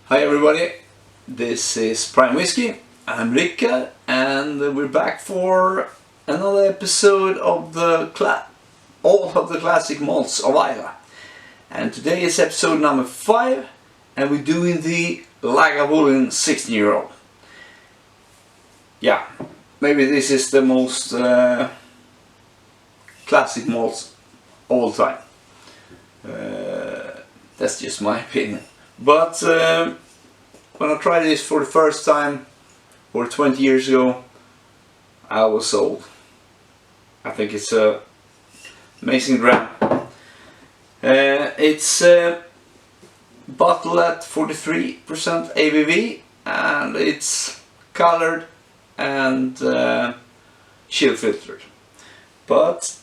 Hi everybody, this is Primewhisky. I'm Rickard and we're back for another episode of all of the classic malts of Islay. And today is episode number 5 and we're doing the Lagavulin 16-year-old. Yeah, maybe this is the most classic malts of all time. That's just my opinion. But when I tried this for the first time, or 20 years ago, I was sold. I think it's an amazing dram. It's bottled at 43% ABV, and it's colored and chill filtered. But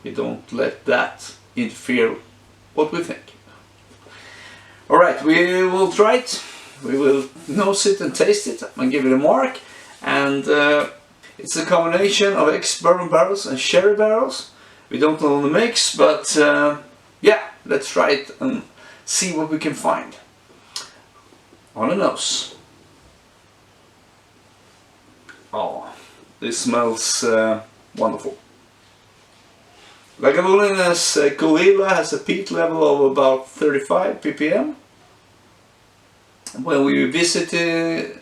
we don't let that interfere what we think. Alright, we will try it. We will nose it and taste it and give it a mark. And it's a combination of ex-bourbon barrels and sherry barrels. We don't know the mix, but yeah, let's try it and see what we can find. On the nose. Oh, this smells wonderful. Lagavulin has a peat level of about 35 ppm. When we visited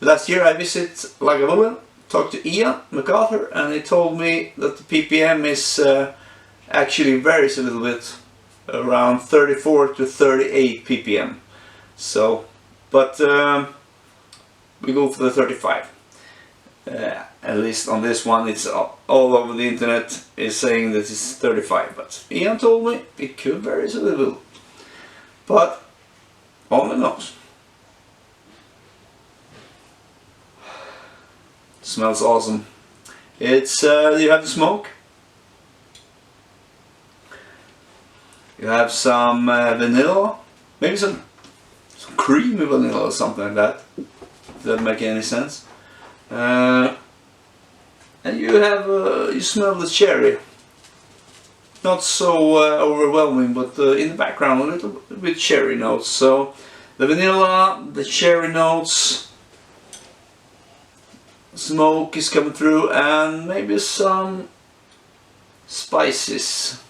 last year, I visited Lagavulin, talked to Ian MacArthur, and he told me that the ppm is actually varies a little bit, around 34 to 38 ppm. So, but we go for the 35. At least on this one, it's all over the internet is saying that it's 35, but Ian told me it could vary a little. But on the nose, smells awesome. It's you have the smoke, you have some vanilla, maybe some creamy vanilla or something like that. Does that make any sense? And you have you smell the cherry. Not so overwhelming, but in the background a little bit cherry notes. So the vanilla, the cherry notes, smoke is coming through, and maybe some spices,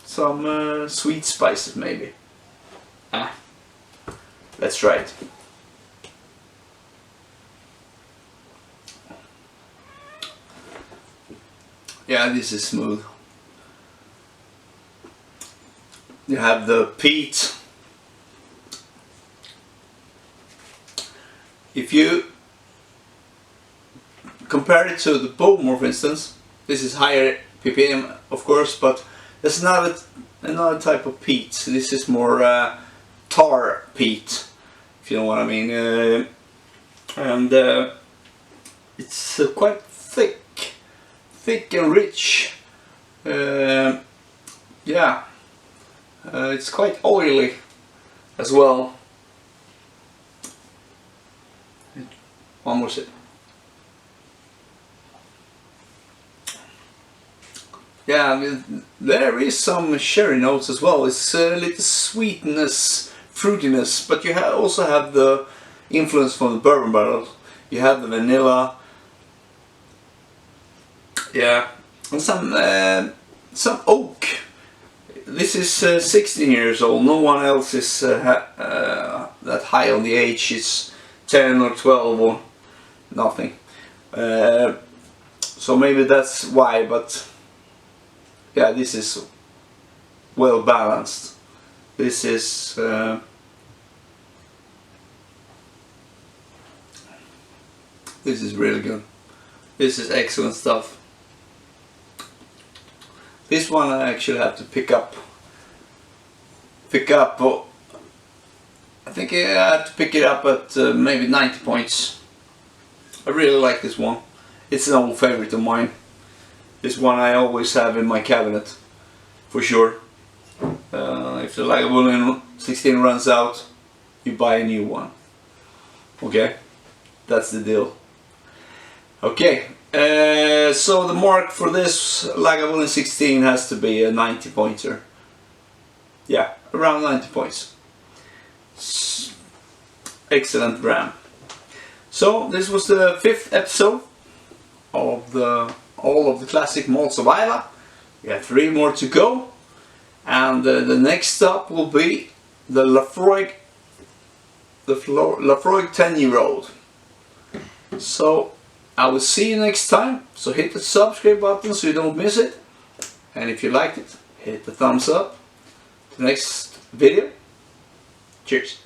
some sweet spices maybe. Let's try it. Yeah, this is smooth. You have the peat. If you compare it to the Bowmore, for instance, this is higher ppm, of course, but there's another type of peat. This is more tar peat, if you know what I mean, and it's quite thick and rich. Yeah, it's quite oily as well. One more sip. Yeah, I mean, there is some sherry notes as well. It's a little sweetness, fruitiness, but you also have the influence from the bourbon barrels. You have the vanilla. Yeah, and some oak. This is 16 years old. No one else is that high on the age. It's 10 or 12 or nothing. So maybe that's why. But yeah, this is well balanced. This is really good. This is excellent stuff. This one I actually have to pick up. I think I have to pick it up at maybe 90 points. I really like this one. It's an old favorite of mine. This one I always have in my cabinet, for sure. If the Lagavulin 16 runs out, you buy a new one. Okay, that's the deal. Okay. So the mark for this Lagavulin 16 has to be a 90 pointer. Yeah, around 90 points. Excellent brand. So this was the 5th episode of all of the classic malts of Islay. We have 3 more to go, and the next stop will be the Lafroig 10-year-old. So I will see you next time. So hit the subscribe button so you don't miss it, and if you liked it, hit the thumbs up. The next video. Cheers.